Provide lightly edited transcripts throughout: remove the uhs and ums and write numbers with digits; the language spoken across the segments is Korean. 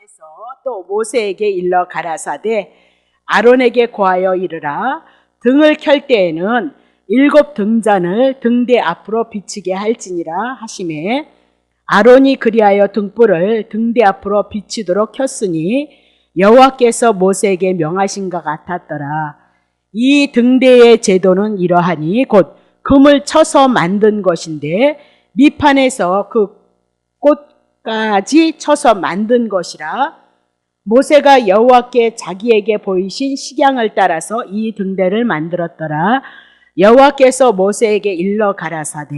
여호와께서 또 모세에게 일러 가라사대 아론에게 고하여 이르라. 등을 켤 때에는 7 등잔을 등대 앞으로 비치게 할지니라 하시매 아론이 그리하여 등불을 등대 앞으로 비치도록 켰으니 여호와께서 모세에게 명하신 것 같았더라. 이 등대의 제도는 이러하니 곧 금을 쳐서 만든 것인데 밑판에서 그 꽃까지 쳐서 만든 것이라. 모세가 여호와께 자기에게 보이신 식양을 따라서 이 등대를 만들었더라. 여호와께서 모세에게 일러 가라사대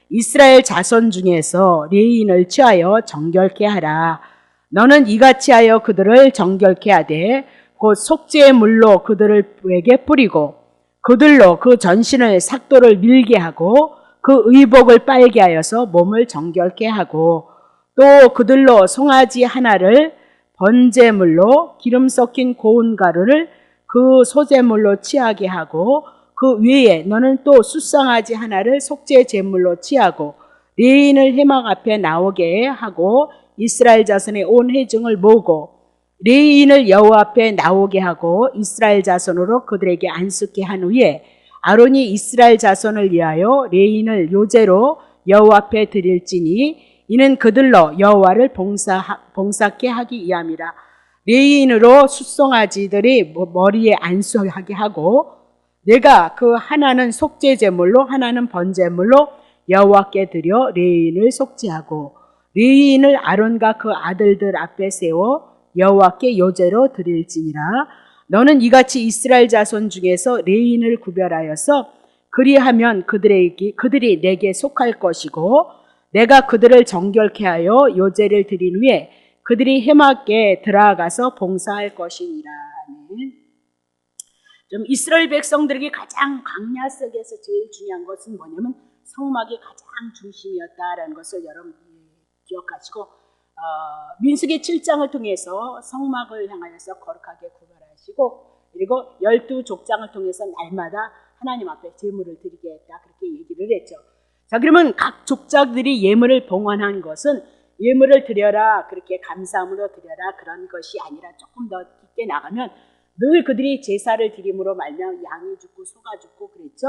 이스라엘 자손 중에서 레위인을 취하여 정결케 하라. 너는 이같이 하여 그들을 정결케 하되 곧 속죄의 물로 그들에게 뿌리고 그들로 그 전신을 삭도를 밀게 하고 그 의복을 빨게 하여서 몸을 정결케 하고 또 그들로 송아지 하나를 번제물로 기름 섞인 고운 가루를 그 소제물로 취하게 하고 그 위에 너는 또 숫상아지 하나를 속죄 제물로 취하고 레위인을 회막 앞에 나오게 하고 이스라엘 자손의 온 회중을 모으고 레위인을 여호와 앞에 나오게 하고 이스라엘 자손으로 그들에게 안수케 한 후에 아론이 이스라엘 자손을 위하여 레위인을 요제로 여호와 앞에 드릴지니 이는 그들로 여호와를 봉사케 하기 위함이라. 레위인으로 숫송아지들이 머리에 안수하게 하고 내가 그 하나는 속죄 제물로 하나는 번제물로 여호와께 드려 레위인을 속죄하고 레위인을 아론과 그 아들들 앞에 세워 여호와께 요제로 드릴지니라. 너는 이같이 이스라엘 자손 중에서 레위인을 구별하여서 그리하면 그들이 내게 속할 것이고 내가 그들을 정결케 하여 요제를 드린 후에 그들이 회막에 들어가서 봉사할 것이니라. 좀 이스라엘 백성들에게 가장 광야 속에서 제일 중요한 것은 뭐냐면 성막이 가장 중심이었다라는 것을 여러분 기억하시고 민수기 7장을 통해서 성막을 향하여서 거룩하게 구별하시고 그리고 12족장을 통해서 날마다 하나님 앞에 제물을 드리겠다 그렇게 얘기를 했죠. 자, 그러면 각 족장들이 예물을 봉헌한 것은 예물을 드려라 그렇게 감사함으로 드려라 그런 것이 아니라 조금 더 깊게 나가면 늘 그들이 제사를 드림으로 말면 양이 죽고 소가 죽고 그랬죠.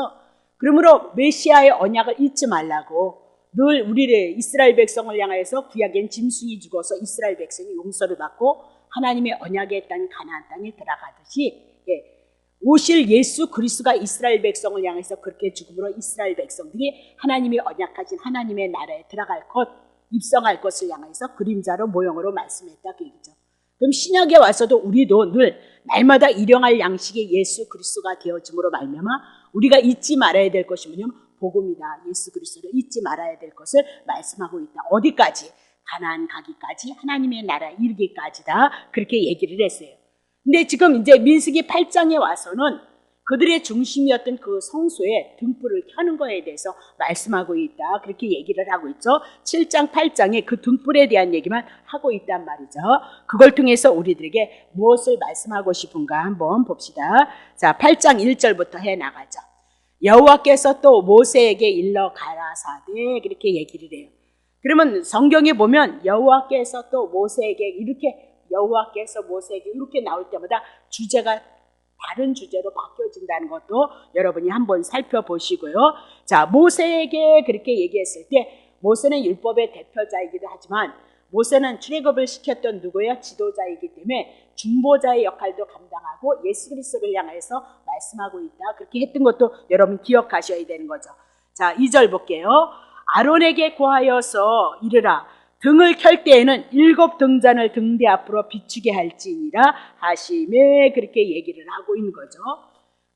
그러므로 메시아의 언약을 잊지 말라고 늘 우리를 이스라엘 백성을 향하여서 구약엔 짐승이 죽어서 이스라엘 백성이 용서를 받고 하나님의 언약의 땅 가나안 땅에 들어가듯이 오실 예수 그리스도가 이스라엘 백성을 향해서 그렇게 죽음으로 이스라엘 백성들이 하나님의 언약하신 하나님의 나라에 들어갈 것, 입성할 것을 향해서 그림자로 모형으로 말씀했다 그 얘기죠. 그럼 신약에 와서도 우리도 늘 날마다 일용할 양식의 예수 그리스도가 되어짐으로 말미암아 우리가 잊지 말아야 될 것이 뭐냐면 복음이다. 예수 그리스도를 잊지 말아야 될 것을 말씀하고 있다. 어디까지? 가나안 가기까지 하나님의 나라에 이르기까지다. 그렇게 얘기를 했어요. 근데 지금 이제 민수기 8장에 와서는 그들의 중심이었던 그 성소에 등불을 켜는 거에 대해서 말씀하고 있다. 그렇게 얘기를 하고 있죠. 7장, 8장에 그 등불에 대한 얘기만 하고 있단 말이죠. 그걸 통해서 우리들에게 무엇을 말씀하고 싶은가 한번 봅시다. 자, 8장 1절부터 해 나가죠. 여호와께서 또 모세에게 일러 가라사대 그렇게 얘기를 해요. 그러면 성경에 보면 여호와께서 또 모세에게 이렇게 여호와께서 모세에게 이렇게 나올 때마다 주제가 다른 주제로 바뀌어진다는 것도 여러분이 한번 살펴보시고요. 자, 모세에게 그렇게 얘기했을 때 모세는 율법의 대표자이기도 하지만 모세는 출애굽을 시켰던 누구예요? 지도자이기 때문에 중보자의 역할도 감당하고 예수 그리스도를 향해서 말씀하고 있다. 그렇게 했던 것도 여러분 기억하셔야 되는 거죠. 자, 2절 볼게요. 아론에게 고하여서 이르라. 등을 켤 때에는 7 등잔을 등대 앞으로 비추게 할지니라 하시매 그렇게 얘기를 하고 있는 거죠.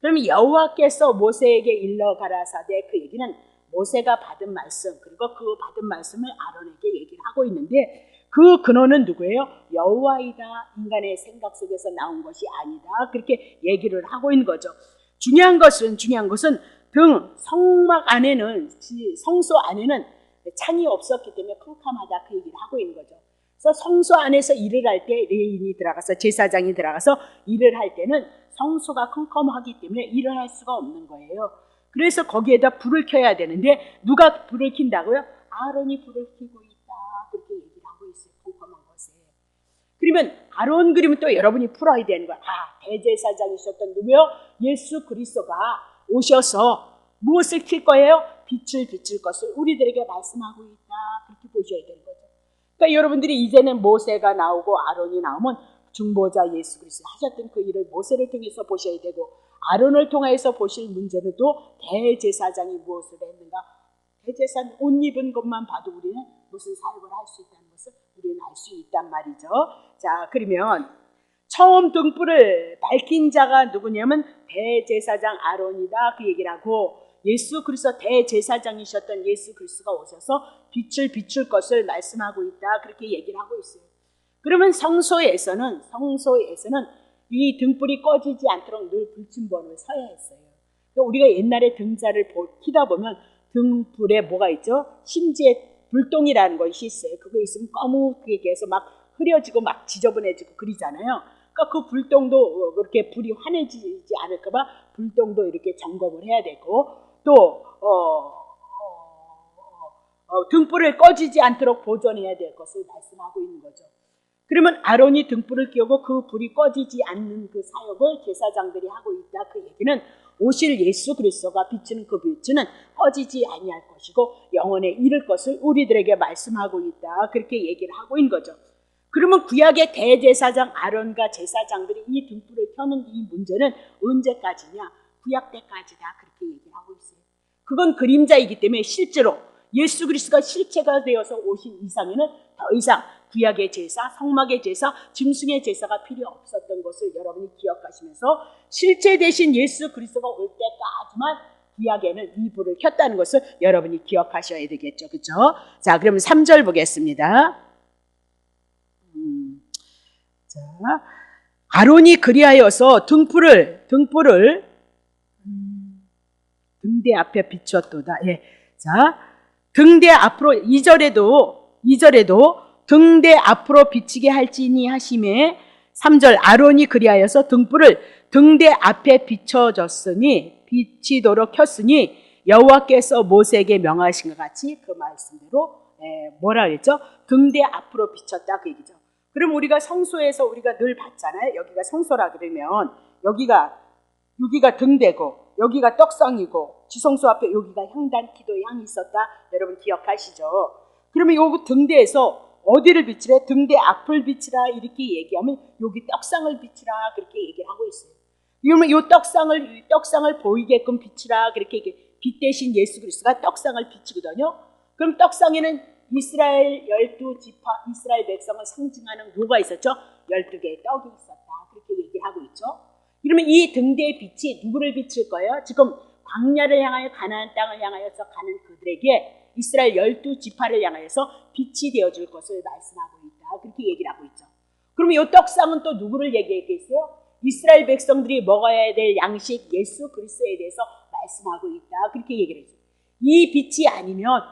그럼 여호와께서 모세에게 일러 가라사대 그 얘기는 모세가 받은 말씀 그리고 그 받은 말씀을 아론에게 얘기를 하고 있는데 그 근원은 누구예요? 여호와이다. 인간의 생각 속에서 나온 것이 아니다. 그렇게 얘기를 하고 있는 거죠. 중요한 것은 성막 안에는 성소 안에는 창이 없었기 때문에 캄캄하다 그 얘기를 하고 있는 거죠. 그래서 성소 안에서 일을 할 때 레위인이 들어가서 제사장이 들어가서 일을 할 때는 성소가 컴컴하기 때문에 일을 할 수가 없는 거예요. 그래서 거기에다 불을 켜야 되는데 누가 불을 킨다고요? 아론이 불을 켜고 있다 그렇게 얘기를 하고 있어요. 컴컴한 곳에. 그러면 아론 그림은 또 여러분이 풀어야 되는 거야. 대제사장이셨던 누구요? 예수 그리스도가 오셔서 무엇을 킬 거예요? 빛을 비출 것을 우리들에게 말씀하고 있다. 그렇게 보셔야 되는 거죠. 그러니까 여러분들이 이제는 모세가 나오고 아론이 나오면 중보자 예수 그리스도 하셨던 그 일을 모세를 통해서 보셔야 되고, 아론을 통해서 보실 문제는 또 대제사장이 무엇을 했는가. 대제사장 옷 입은 것만 봐도 우리는 무슨 사역을 할 수 있다는 것을 우리는 알 수 있단 말이죠. 자, 그러면 처음 등불을 밝힌 자가 누구냐면 대제사장 아론이다, 그 얘기를 하고, 예수 그리스도 대제사장이셨던 예수 그리스도가 오셔서 빛을 비출 것을 말씀하고 있다, 그렇게 얘기를 하고 있어요. 그러면 성소에서는 이 등불이 꺼지지 않도록 늘 불침번호를 서야 했어요. 그러니까 우리가 옛날에 등자를 켜다 보면 등불에 뭐가 있죠? 심지에 불똥이라는 것이 있어요. 그거 있으면 검게 해서 막 흐려지고 막 지저분해지고 그러잖아요. 그러니까 그 불똥도 그렇게 불이 환해지지 않을까봐 불똥도 이렇게 점검을 해야 되고, 또 등불을 꺼지지 않도록 보존해야 될 것을 말씀하고 있는 거죠. 그러면 아론이 등불을 켜고 그 불이 꺼지지 않는 그 사역을 제사장들이 하고 있다, 그 얘기는 오실 예수 그리스도가 비추는 그 빛은 꺼지지 아니할 것이고 영원에 이를 것을 우리들에게 말씀하고 있다, 그렇게 얘기를 하고 있는 거죠. 그러면 구약의 대제사장 아론과 제사장들이 이 등불을 켜는 이 문제는 언제까지냐? 구약 때까지다, 그렇게 얘기를 하고 있어요. 그건 그림자이기 때문에 실제로 예수 그리스도가 실체가 되어서 오신 이상에는 더 이상 구약의 제사, 성막의 제사, 짐승의 제사가 필요 없었던 것을 여러분이 기억하시면서 실체 대신 예수 그리스도가 올 때까지만 구약에는 이 불을 켰다는 것을 여러분이 기억하셔야 되겠죠. 그렇죠? 자, 그러면 3절 보겠습니다. 자, 아론이 그리하여서 등불을 등대 앞에 비추었도다. 예. 자, 등대 앞으로 2절에도 등대 앞으로 비치게 할지니 하심에 3절 아론이 그리하여서 등불을 등대 앞에 비치도록 켰으니 여호와께서 모세에게 명하신 것 같이 그 말씀대로 뭐라 그랬죠? 등대 앞으로 비쳤다, 그 얘기죠. 그럼 우리가 성소에서 우리가 늘 봤잖아요. 여기가 성소라 그러면 여기가 등대고 여기가 떡상이고 지성소 앞에 여기가 향단 기도의 향이 있었다, 여러분 기억하시죠? 그러면 여기 등대에서 어디를 비치래? 등대 앞을 비치라, 이렇게 얘기하면 여기 떡상을 비치라, 그렇게 얘기를 하고 있어요. 그러면 이 떡상을 보이게끔 비치라, 그렇게 빛 대신 예수 그리스도가 떡상을 비치거든요. 그럼 떡상에는 이스라엘 12지파, 이스라엘 백성을 상징하는 뭐가 있었죠? 12개의 떡이 있었다, 그렇게 얘기를 하고 있죠. 그러면 이 등대의 빛이 누구를 비칠 거예요? 지금 광야를 향하여 가나안 땅을 향하여서 가는 그들에게 이스라엘 12지파를 향하여서 빛이 되어줄 것을 말씀하고 있다, 그렇게 얘기를 하고 있죠. 그러면 이 떡상은 또 누구를 얘기했겠어요? 이스라엘 백성들이 먹어야 될 양식 예수 그리스도에 대해서 말씀하고 있다, 그렇게 얘기를 했어요. 이 빛이 아니면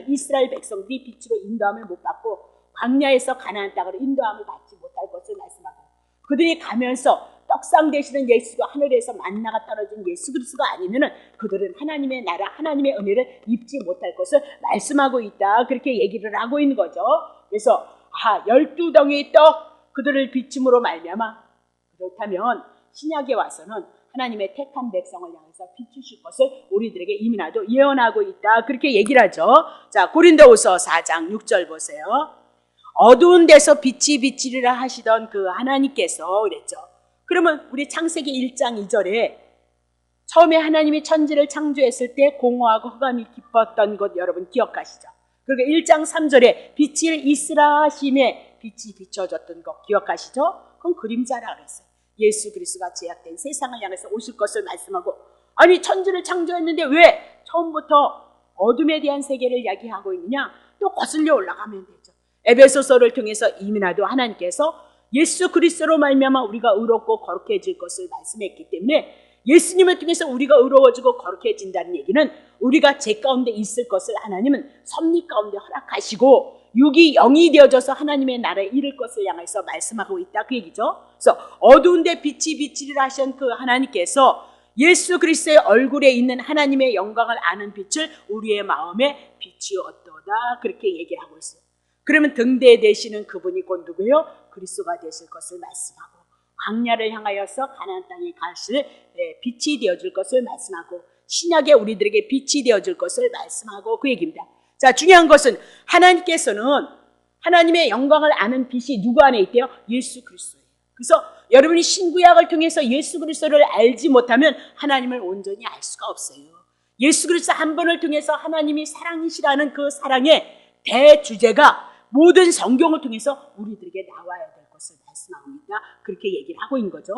이스라엘 백성들이 빛으로 인도함을 못 받고 광야에서 가나안 땅으로 인도함을 받지 못할 것을 말씀하고, 그들이 가면서 떡상 되시는 예수가 하늘에서 만나가 떨어진 예수 그리스도가 아니면은 그들은 하나님의 나라, 하나님의 은혜를 입지 못할 것을 말씀하고 있다, 그렇게 얘기를 하고 있는 거죠. 그래서 12덩이의 떡, 그들을 비춤으로 말미암아, 그렇다면 신약에 와서는 하나님의 택한 백성을 향해서 비추실 것을 우리들에게 이미 나도 예언하고 있다, 그렇게 얘기를 하죠. 자, 고린도후서 4장 6절 보세요. 어두운 데서 빛이 비치리라 하시던 그 하나님께서 그랬죠. 그러면 우리 창세기 1장 2절에 처음에 하나님이 천지를 창조했을 때 공허하고 흑암이 깊었던 것 여러분 기억하시죠? 그리고 1장 3절에 빛이 있으라 하심에 빛이 비춰졌던 것 기억하시죠? 그건 그림자라 그랬어요. 예수 그리스도가 제약된 세상을 향해서 오실 것을 말씀하고, 아니 천지를 창조했는데 왜 처음부터 어둠에 대한 세계를 이야기하고 있느냐? 또 거슬려 올라가면 되죠. 에베소서를 통해서 이미 나도 하나님께서 예수 그리스도로 말미암아 우리가 의롭고 거룩해질 것을 말씀했기 때문에 예수님을 통해서 우리가 의로워지고 거룩해진다는 얘기는 우리가 죄 가운데 있을 것을 하나님은 섭리 가운데 허락하시고 육이 영이 되어져서 하나님의 나라에 이를 것을 향해서 말씀하고 있다, 그 얘기죠. 그래서 어두운 데 빛이 비치리라 하신 그 하나님께서 예수 그리스도의 얼굴에 있는 하나님의 영광을 아는 빛을 우리의 마음에 비추었도다, 그렇게 얘기를 하고 있어요. 그러면 등대에 되시는 그분이 곧 누구예요? 그리스도가 되실 것을 말씀하고, 광야를 향하여서 가나안 땅에 가실 빛이 되어줄 것을 말씀하고, 신약에 우리들에게 빛이 되어줄 것을 말씀하고 그 얘기입니다. 자, 중요한 것은 하나님께서는 하나님의 영광을 아는 빛이 누구 안에 있대요? 예수 그리스도예요. 그래서 여러분이 신구약을 통해서 예수 그리스도를 알지 못하면 하나님을 온전히 알 수가 없어요. 예수 그리스도 한 분을 통해서 하나님이 사랑이시라는 그 사랑의 대주제가 모든 성경을 통해서 우리들에게 나와야 될 것을 말씀합니다. 그렇게 얘기를 하고 있는 거죠.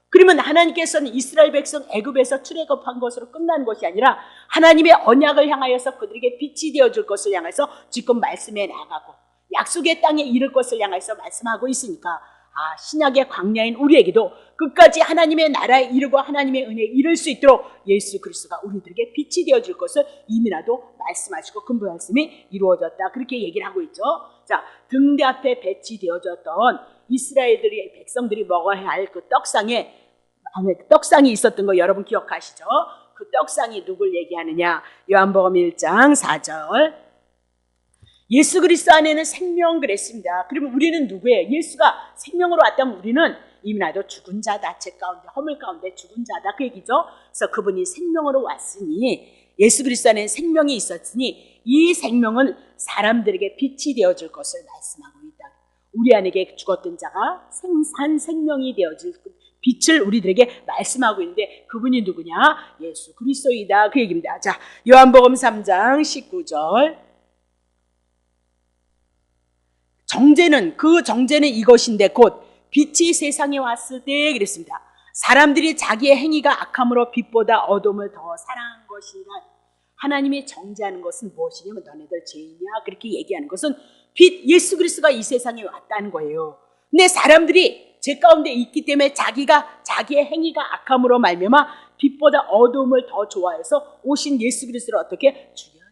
그러면 하나님께서는 이스라엘 백성 애굽에서 출애굽한 것으로 끝난 것이 아니라 하나님의 언약을 향하여서 그들에게 빛이 되어줄 것을 향해서 지금 말씀해 나가고, 약속의 땅에 이를 것을 향해서 말씀하고 있으니까, 신약의 광야인 우리에게도 끝까지 하나님의 나라에 이르고 하나님의 은혜에 이를 수 있도록 예수 그리스도가 우리들에게 빛이 되어줄 것을 이미라도 말씀하시고 그 말씀이 이루어졌다, 그렇게 얘기를 하고 있죠. 자, 등대 앞에 배치되어졌던 이스라엘들이, 백성들이 먹어야 할 그 떡상이 있었던 거 여러분 기억하시죠? 그 떡상이 누굴 얘기하느냐? 요한복음 1장 4절. 예수 그리스도 안에는 생명 그랬습니다. 그러면 우리는 누구예요? 예수가 생명으로 왔다면 우리는 이미 나도 죽은 자다, 죄 가운데 허물 가운데 죽은 자다, 그 얘기죠. 그래서 그분이 생명으로 왔으니, 예수 그리스도 안에 생명이 있었으니 이 생명은 사람들에게 빛이 되어줄 것을 말씀하고 있다. 우리 안에게 죽었던 자가 생산 생명이 되어질 빛을 우리들에게 말씀하고 있는데, 그분이 누구냐? 예수 그리스도이다, 그 얘기입니다. 자, 요한복음 3장 19절. 정제는 이것인데 곧 빛이 세상에 왔을 때 그랬습니다. 사람들이 자기의 행위가 악함으로 빛보다 어둠을 더 사랑한 것이라. 하나님이 정죄하는 것은 무엇이냐면 너네들 죄인이야, 그렇게 얘기하는 것은 빛, 예수 그리스도가 이 세상에 왔다는 거예요. 근데 사람들이 죄 가운데 있기 때문에 자기의 행위가 악함으로 말미암아 빛보다 어둠을 더 좋아해서 오신 예수 그리스도를 어떻게 죽여요.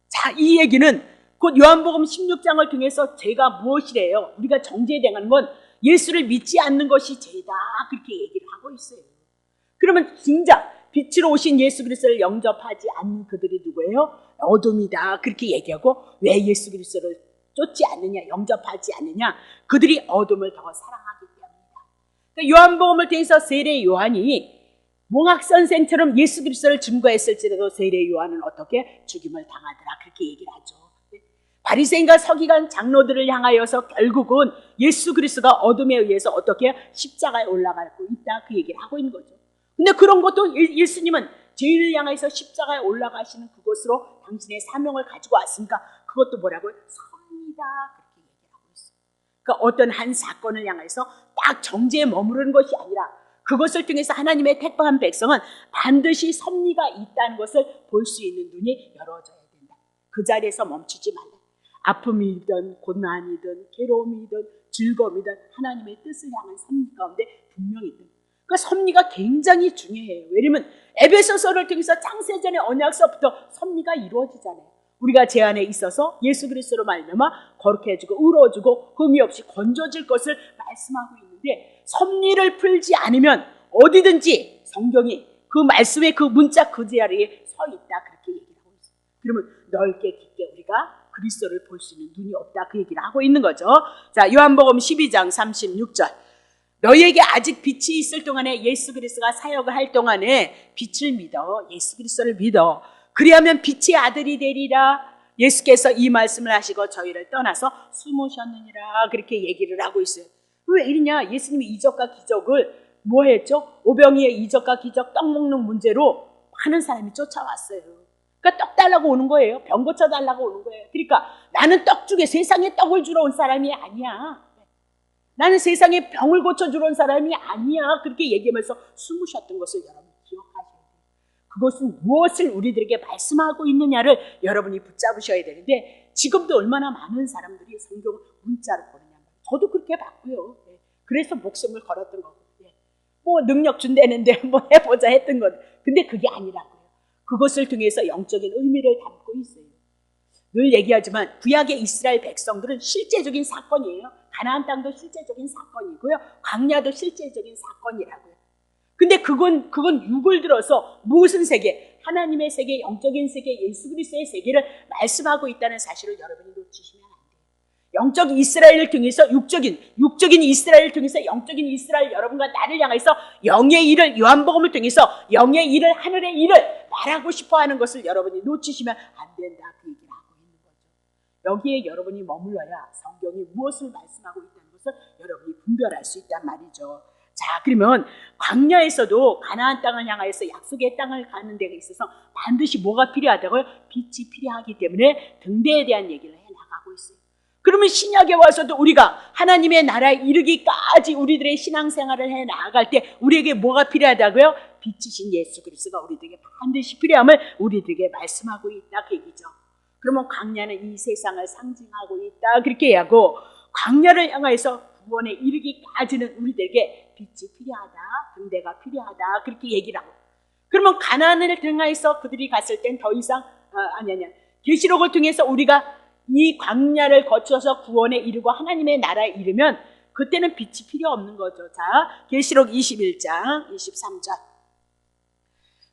자, 이 얘기는 곧 요한복음 16장을 통해서 죄가 무엇이래요? 우리가 정죄당하는 건 예수를 믿지 않는 것이 죄다, 그렇게 얘기를 하고 있어요. 그러면 진짜 빛으로 오신 예수 그리스도를 영접하지 않는 그들이 누구예요? 어둠이다, 그렇게 얘기하고, 왜 예수 그리스도를 쫓지 않느냐, 영접하지 않느냐? 그들이 어둠을 더 사랑하기 때문이다. 그러니까 요한복음을 통해서 세례 요한이 몽학선생처럼 예수 그리스도를 증거했을지라도 세례 요한은 어떻게 죽임을 당하더라, 그렇게 얘기를 하죠. 바리새인과 서기관 장로들을 향하여서 결국은 예수 그리스도가 어둠에 의해서 어떻게 십자가에 올라가고 있다, 그 얘기를 하고 있는 거죠. 근데 그런 것도 예수님은 죄인을 향해서 십자가에 올라가시는 그것으로 당신의 사명을 가지고 왔으니까 그것도 뭐라고요? 섭니다, 그렇게 얘기를 하고 있어요. 그러니까 어떤 한 사건을 향해서 딱 정죄에 머무르는 것이 아니라 그것을 통해서 하나님의 택한 백성은 반드시 섭리가 있다는 것을 볼 수 있는 눈이 열어져야 된다. 그 자리에서 멈추지 말라. 아픔이든 고난이든 괴로움이든 즐거움이든 하나님의 뜻을 향한 섭리 가운데 분명히 있다. 그 섭리가 굉장히 중요해요. 왜냐면 에베소서를 통해서 창세전의 언약서부터 섭리가 이루어지잖아요. 우리가 제 안에 있어서 예수 그리스도로 말미암아 거룩해 해주고 의로워지고 흠이 없이 건져질 것을 말씀하고 있는데, 섭리를 풀지 않으면 어디든지 성경이 그 말씀의 그 문자 그 자리에 서 있다, 그렇게 얘기를 하고 있어요. 그러면 넓게 깊게 우리가 그리스도를 볼 수 있는 눈이 없다, 그 얘기를 하고 있는 거죠. 자, 요한복음 12장 36절. 너희에게 아직 빛이 있을 동안에, 예수 그리스도가 사역을 할 동안에 빛을 믿어, 예수 그리스도를 믿어. 그리하면 빛의 아들이 되리라. 예수께서 이 말씀을 하시고 저희를 떠나서 숨으셨느니라, 그렇게 얘기를 하고 있어요. 왜 이러냐? 예수님이 이적과 기적을 뭐 했죠? 오병이의 이적과 기적, 떡 먹는 문제로 많은 사람이 쫓아왔어요. 그러니까 떡 달라고 오는 거예요. 병 고쳐달라고 오는 거예요. 그러니까 나는 떡 주게, 세상에 떡을 주러 온 사람이 아니야. 나는 세상에 병을 고쳐주러 온 사람이 아니야. 그렇게 얘기하면서 숨으셨던 것을 여러분 기억하셔야 돼요. 그것은 무엇을 우리들에게 말씀하고 있느냐를 여러분이 붙잡으셔야 되는데, 지금도 얼마나 많은 사람들이 성경을 문자로 보느냐. 저도 그렇게 봤고요. 그래서 목숨을 걸었던 거고, 뭐 능력 준다는데 뭐 해보자 했던 것. 근데 그게 아니라고요. 그것을 통해서 영적인 의미를 담고 있어요. 늘 얘기하지만 구약의 이스라엘 백성들은 실제적인 사건이에요. 가나안 땅도 실제적인 사건이고요. 광야도 실제적인 사건이라고요. 근데 그건 육을 들어서 무슨 세계, 하나님의 세계, 영적인 세계, 예수 그리스도의 세계를 말씀하고 있다는 사실을 여러분이 놓치시면 안 돼요. 영적인 이스라엘을 통해서 육적인 이스라엘을 통해서 영적인 이스라엘 여러분과 나를 향해서 영의 일을, 요한복음을 통해서 영의 일을, 하늘의 일을 말하고 싶어하는 것을 여러분이 놓치시면 안 된다, 그 얘기를 하고 있는 거죠. 여기에 여러분이 머물러야 성경이 무엇을 말씀하고 있다는 것을 여러분이 분별할 수 있단 말이죠. 자, 그러면 광야에서도 가나안 땅을 향하여서 약속의 땅을 가는 데가 있어서 반드시 뭐가 필요하다고요? 빛이 필요하기 때문에 등대에 대한 얘기를 해나가고 있어요. 그러면 신약에 와서도 우리가 하나님의 나라에 이르기까지 우리들의 신앙생활을 해나갈 때 우리에게 뭐가 필요하다고요? 빛이신 예수 그리스도가 우리들에게 반드시 필요함을 우리들에게 말씀하고 있다, 그 얘기죠. 그러면 광야는 이 세상을 상징하고 있다, 그렇게 하고, 광야를 향해서 구원에 이르기까지는 우리들에게 빛이 필요하다, 등대가 필요하다, 그렇게 얘기를 하고, 그러면 가나안을 향해서 그들이 갔을 땐 더 이상 계시록을 통해서 우리가 이 광야를 거쳐서 구원에 이르고 하나님의 나라에 이르면 그때는 빛이 필요 없는 거죠. 자, 계시록 21장 23절.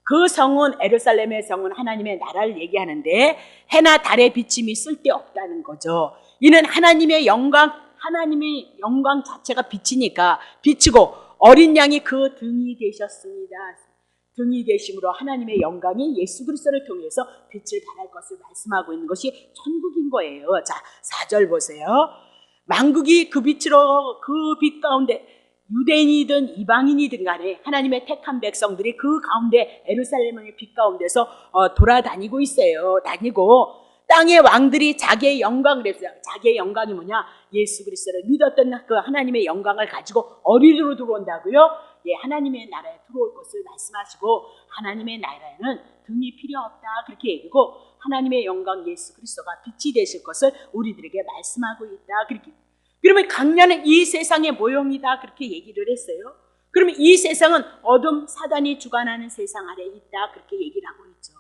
그 성은, 에루살렘의 성은 하나님의 나라를 얘기하는데 해나 달의 비침이 쓸데없다는 거죠. 이는 하나님의 영광 자체가 빛이니까, 빛이고 어린 양이 그 등이 되셨습니다. 등이 되심으로 하나님의 영광이 예수 그리스도를 통해서 빛을 발할 것을 말씀하고 있는 것이 천국인 거예요. 자, 4절 보세요. 만국이 그 빛으로, 그 빛 가운데 유대인이든 이방인이든 간에 하나님의 택한 백성들이 그 가운데, 에루살렘의 빛 가운데서 돌아다니고 있어요. 다니고 땅의 왕들이 자기의 영광을 했어요. 자기의 영광이 뭐냐? 예수 그리스도를 믿었던 그 하나님의 영광을 가지고 어디로 들어온다고요? 예, 하나님의 나라에 들어올 것을 말씀하시고, 하나님의 나라에는 등이 필요 없다, 그렇게 얘기고, 하나님의 영광 예수 그리스도가 빛이 되실 것을 우리들에게 말씀하고 있다, 그렇게. 그러면 광야는 이 세상의 모형이다, 그렇게 얘기를 했어요. 그러면 이 세상은 어둠, 사단이 주관하는 세상 아래에 있다, 그렇게 얘기를 하고 있죠.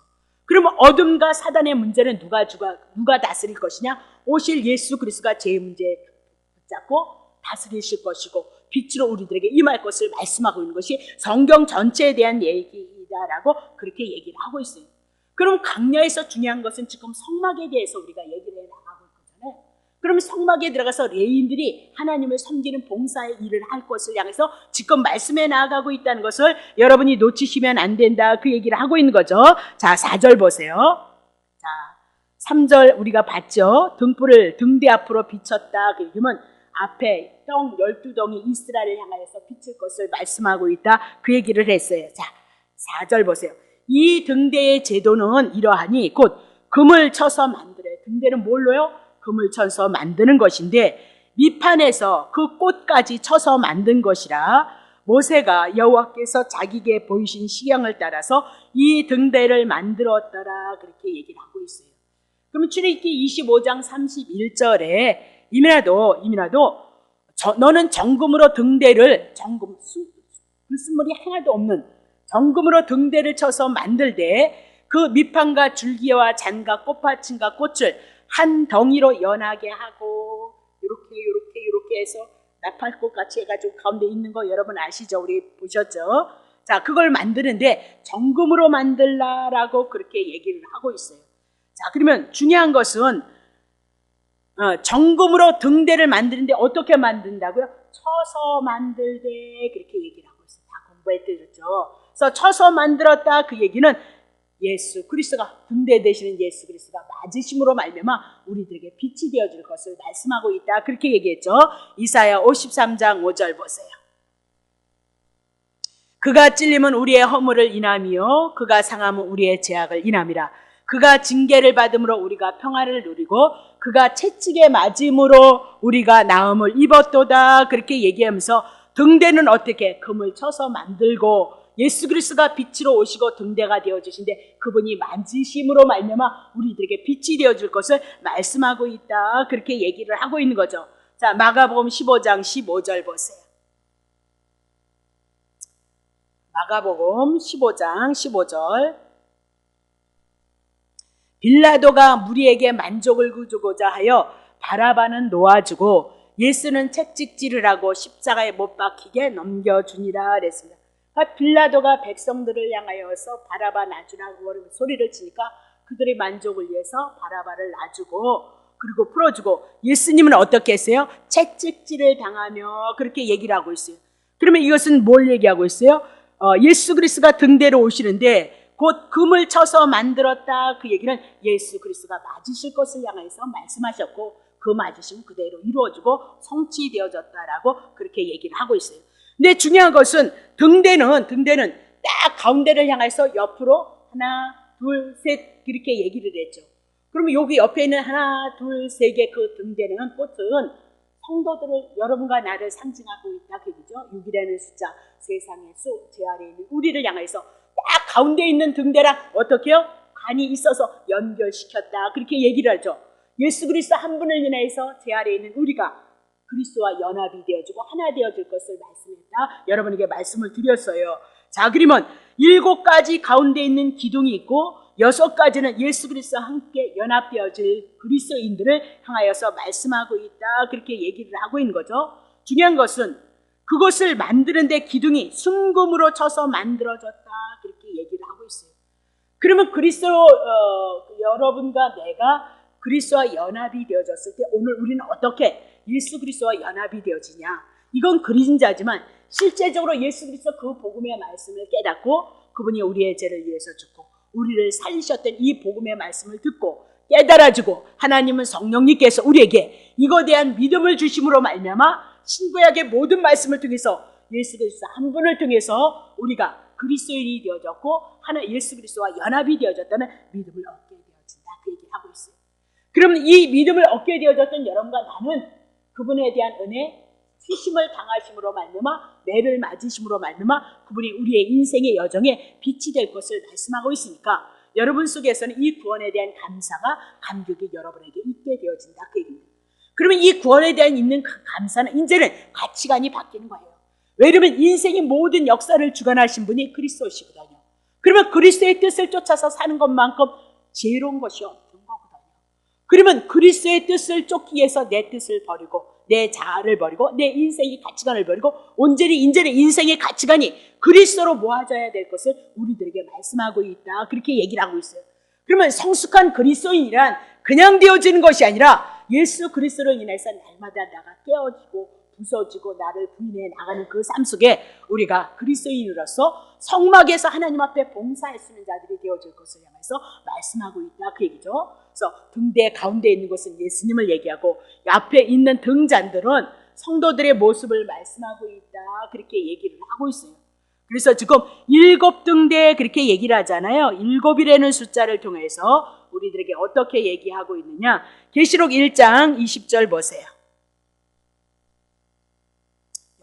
그러면 어둠과 사단의 문제는 누가 다스릴 것이냐? 오실 예수 그리스도가 제 문제에 붙잡고 다스리실 것이고, 빛으로 우리들에게 임할 것을 말씀하고 있는 것이 성경 전체에 대한 얘기다라고 그렇게 얘기를 하고 있어요. 그럼 광야에서 중요한 것은 지금 성막에 대해서 우리가 얘기를 해나가고 있거든요. 그러면 성막에 들어가서 레위인들이 하나님을 섬기는 봉사의 일을 할 것을 향해서 지금 말씀해 나아가고 있다는 것을 여러분이 놓치시면 안 된다, 그 얘기를 하고 있는 거죠. 자, 4절 보세요. 자, 3절 우리가 봤죠. 등불을 등대 앞으로 비췄다, 그 얘기는 앞에 떡 12덩이 이스라엘을 향하여서 비칠 것을 말씀하고 있다, 그 얘기를 했어요. 자, 4절 보세요. 이 등대의 제도는 이러하니 곧 금을 쳐서 만들어요. 등대는 뭘로요? 금을 쳐서 만드는 것인데 밑판에서 그 꽃까지 쳐서 만든 것이라 모세가 여호와께서 자기에게 보이신 시경을 따라서 이 등대를 만들었더라, 그렇게 얘기를 하고 있어요. 그러면 출애굽기 25장 31절에 이민아도 너는 정금으로 등대를, 불순물이 하나도 없는 정금으로 등대를 쳐서 만들되 그 밑판과 줄기와 잔과 꽃받침과 꽃을 한 덩이로 연하게 하고, 이렇게 해서 나팔꽃 같이 해가지고 가운데 있는 거 여러분 아시죠? 우리 보셨죠? 자, 그걸 만드는데 정금으로 만들라라고 그렇게 얘기를 하고 있어요. 자, 그러면 중요한 것은 정금으로 등대를 만드는데 어떻게 만든다고요? 쳐서 만들되, 그렇게 얘기를 하고 있어요. 다 공부했죠. 그래서 쳐서 만들었다, 그 얘기는 예수 그리스도가, 등대 되시는 예수 그리스도가 맞으심으로 말미암아 우리들에게 빛이 되어줄 것을 말씀하고 있다, 그렇게 얘기했죠. 이사야 53장 5절 보세요. 그가 찔림은 우리의 허물을 인함이요 그가 상함은 우리의 죄악을 인함이라. 그가 징계를 받음으로 우리가 평화를 누리고 그가 채찍에 맞음으로 우리가 나음을 입었도다, 그렇게 얘기하면서 등대는 어떻게? 금을 쳐서 만들고 예수 그리스도가 빛으로 오시고 등대가 되어주신데 그분이 만지심으로 말미암아 우리들에게 빛이 되어줄 것을 말씀하고 있다, 그렇게 얘기를 하고 있는 거죠. 자, 마가복음 15장 15절 보세요. 마가복음 15장 15절. 빌라도가 무리에게 만족을 주고자 하여 바라바는 놓아주고 예수는 채찍질을 하고 십자가에 못 박히게 넘겨주니라 그랬습니다. 빌라도가 백성들을 향하여서 바라바 놔주라고 소리를 치니까 그들의 만족을 위해서 바라바를 놔주고 그리고 풀어주고, 예수님은 어떻게 했어요? 채찍질을 당하며 그렇게 얘기를 하고 있어요. 그러면 이것은 뭘 얘기하고 있어요? 예수 그리스도가 등대로 오시는데 곧 금을 쳐서 만들었다. 그 얘기는 예수 그리스도가 맞으실 것을 향해서 말씀하셨고, 그 맞으심은 그대로 이루어지고 성취되어졌다라고 그렇게 얘기를 하고 있어요. 근데 중요한 것은 등대는 딱 가운데를 향해서 옆으로 하나, 둘, 셋 그렇게 얘기를 했죠. 그러면 여기 옆에 있는 하나, 둘, 세 개 그 등대는 꽃은 성도들을, 여러분과 나를 상징하고 있다 그 얘기죠. 6이라는 숫자, 세상의 수, 제 아래에 있는 우리를 향해서 딱 가운데 있는 등대랑 어떻게 해요? 관이 있어서 연결시켰다 그렇게 얘기를 하죠. 예수 그리스도 한 분을 인해서 제 아래에 있는 우리가 그리스도와 연합이 되어지고 하나 되어질 것을 말씀했다. 여러분에게 말씀을 드렸어요. 자, 그러면 7가지 가운데 있는 기둥이 있고 6가지는 예수 그리스도와 함께 연합되어질 그리스도인들을 향하여서 말씀하고 있다 그렇게 얘기를 하고 있는 거죠. 중요한 것은 그것을 만드는데 기둥이 순금으로 쳐서 만들어졌다 그렇게 얘기를 하고 있어요. 그러면 그리스도 여러분과 내가 그리스도와 연합이 되어졌을 때 오늘 우리는 어떻게 예수 그리스도와 연합이 되어지냐? 이건 그림자지만 실제적으로 예수 그리스도 그 복음의 말씀을 깨닫고 그분이 우리의 죄를 위해서 죽고 우리를 살리셨던 이 복음의 말씀을 듣고 깨달아지고 하나님은 성령님께서 우리에게 이거에 대한 믿음을 주심으로 말미암아 신구약의 모든 말씀을 통해서 예수 그리스도 한 분을 통해서 우리가 그리스도인이 되어졌고 하나 예수 그리스도와 연합이 되어졌다는 믿음을 얻게 되어진다 그 얘기를 하고 있어요. 그러면 이 믿음을 얻게 되어졌던 여러분과 나는 그분에 대한 은혜, 치심을 당하심으로 말미암아 매를 맞으심으로 말미암아 그분이 우리의 인생의 여정에 빛이 될 것을 말씀하고 있으니까 여러분 속에서는 이 구원에 대한 감사가 감격이 여러분에게 있게 되어진다 그 얘기입니다. 그러면 이 구원에 대한 있는 감사는 이제는 가치관이 바뀌는 거예요. 왜냐하면 인생의 모든 역사를 주관하신 분이 그리스도시거든요. 그러면 그리스도의 뜻을 쫓아서 사는 것만큼 지혜로운 것이 없는 거거든요. 그러면 그리스도의 뜻을 쫓기 위해서 내 뜻을 버리고 내 자아를 버리고 내 인생의 가치관을 버리고 온전히 이제는 인생의 가치관이 그리스도로 모아져야 될 것을 우리들에게 말씀하고 있다 그렇게 얘기를 하고 있어요. 그러면 성숙한 그리스도인이란 그냥 되어지는 것이 아니라 예수 그리스도로 인해서 날마다 나가 깨어지고 부서지고 나를 부인해 나가는 그 삶 속에 우리가 그리스도인으로서 성막에서 하나님 앞에 봉사할 수 있는 자들이 되어질 것을 향해서 말씀하고 있다 그 얘기죠. 그래서 등대 가운데 있는 것은 예수님을 얘기하고 앞에 있는 등잔들은 성도들의 모습을 말씀하고 있다 그렇게 얘기를 하고 있어요. 그래서 지금 7등대 그렇게 얘기를 하잖아요. 7이라는 숫자를 통해서 우리들에게 어떻게 얘기하고 있느냐. 계시록 1장 20절 보세요.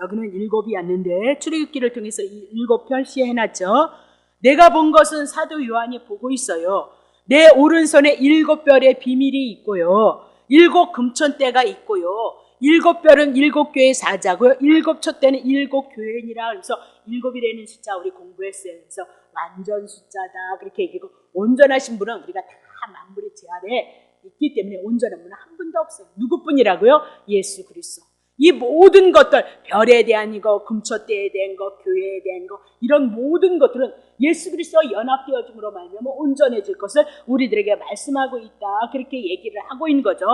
여기는 7이 왔는데 출애굽기를 통해서 7 표시해놨죠. 내가 본 것은 사도 요한이 보고 있어요. 내 오른손에 7별의 비밀이 있고요. 7 금천대가 있고요. 7별은 7교회 사자고요. 7촛대는 7교회니라. 그래서 7이라는 숫자 우리 공부했어요. 그래서 완전 숫자다 그렇게 얘기하고 온전하신 분은 우리가 다 만물의 제 아래 있기 때문에 온전한 분은 한 분도 없어요. 누구뿐이라고요? 예수 그리스도. 이 모든 것들, 별에 대한 거, 금초대에 대한 거, 교회에 대한 거, 이런 모든 것들은 예수 그리스도와 연합되어짐으로 말미암아 온전해질 것을 우리들에게 말씀하고 있다 그렇게 얘기를 하고 있는 거죠.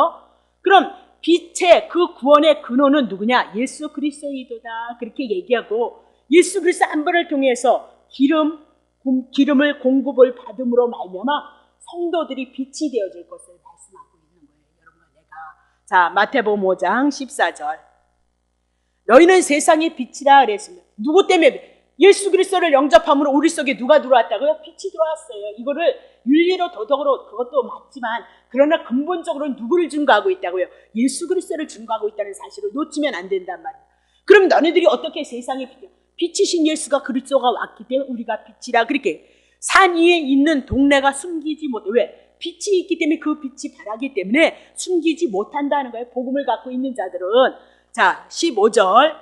그럼 빛의 그 구원의 근원은 누구냐? 예수 그리스도이도다 그렇게 얘기하고 예수 그리스도 한 분을 통해서 기름을 공급을 받음으로 말미암아 성도들이 빛이 되어질 것을 말씀하고 있는 거예요. 여러분과 내가. 자, 마태복음 5장 14절. 너희는 세상의 빛이라 그랬습니다. 누구 때문에? 예수 그리스도를 영접함으로 우리 속에 누가 들어왔다고요? 빛이 들어왔어요. 이거를 윤리로 도덕으로 그것도 맞지만 그러나 근본적으로 누구를 증거하고 있다고요? 예수 그리스도를 증거하고 있다는 사실을 놓치면 안 된단 말이에요. 그럼 너네들이 어떻게 세상의 빛이신 예수가 그리스도가 왔기 때문에 우리가 빛이라 그렇게 산 위에 있는 동네가 숨기지 못해. 왜? 빛이 있기 때문에 그 빛이 바라기 때문에 숨기지 못한다는 거예요. 복음을 갖고 있는 자들은. 자, 15절.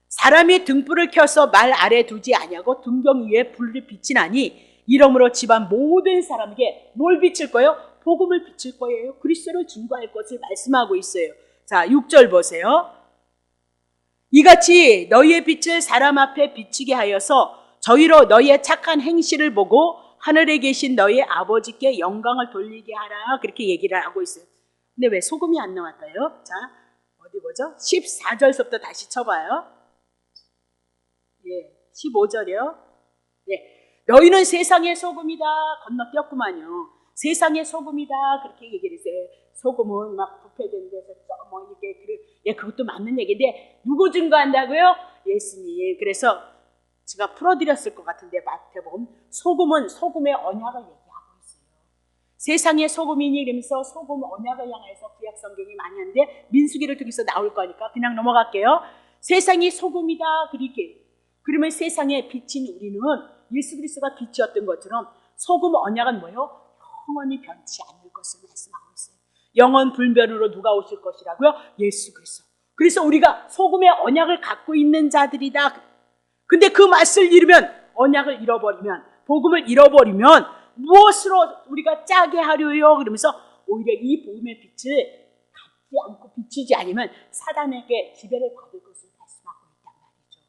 사람이 등불을 켜서 말 아래 두지 아니하고 등경 위에 불을 비치나니 이러므로 집안 모든 사람에게 뭘 비칠 거예요? 복음을 비칠 거예요. 그리스도를 증거할 것을 말씀하고 있어요. 자, 6절 보세요. 이같이 너희의 빛을 사람 앞에 비치게 하여서 저희로 너희의 착한 행실을 보고 하늘에 계신 너희의 아버지께 영광을 돌리게 하라 그렇게 얘기를 하고 있어요. 근데 왜 소금이 안 나왔어요? 자, 어디 보죠? 14절서부터 다시 쳐봐요. 예, 15절이요. 예, 너희는 세상의 소금이다 건너뛰었구만요. 세상의 소금이다 그렇게 얘기를 했어요. 소금은 막 부패된 데서 뭐 이게 예, 그것도 맞는 얘기인데 누구 증거한다고요? 예수님. 그래서 제가 풀어드렸을 것 같은데 마태복음 소금은 소금의 언약을 얘기하고 있어요. 세상의 소금이니 이러면서 소금 언약을 향해서 구약 성경이 많이 하는데 민수기를 통해서 나올 거니까 그냥 넘어갈게요. 세상이 소금이다 그렇게. 그러면 세상에 비친 우리는 예수 그리스도가 빛이었던 것처럼 소금 언약은 뭐예요? 영원히 변치 않을 것을 말씀하고 있어요. 영원 불변으로 누가 오실 것이라고요? 예수 그리스도. 그래서 우리가 소금의 언약을 갖고 있는 자들이다. 근데 그 맛을 잃으면, 언약을 잃어버리면, 복음을 잃어버리면 무엇으로 우리가 짜게 하려요? 그러면서 오히려 이 복음의 빛을 갖지 않고 비추지 않으면 사단에게 지배를 받을 것을 말씀하고 있단 말이죠.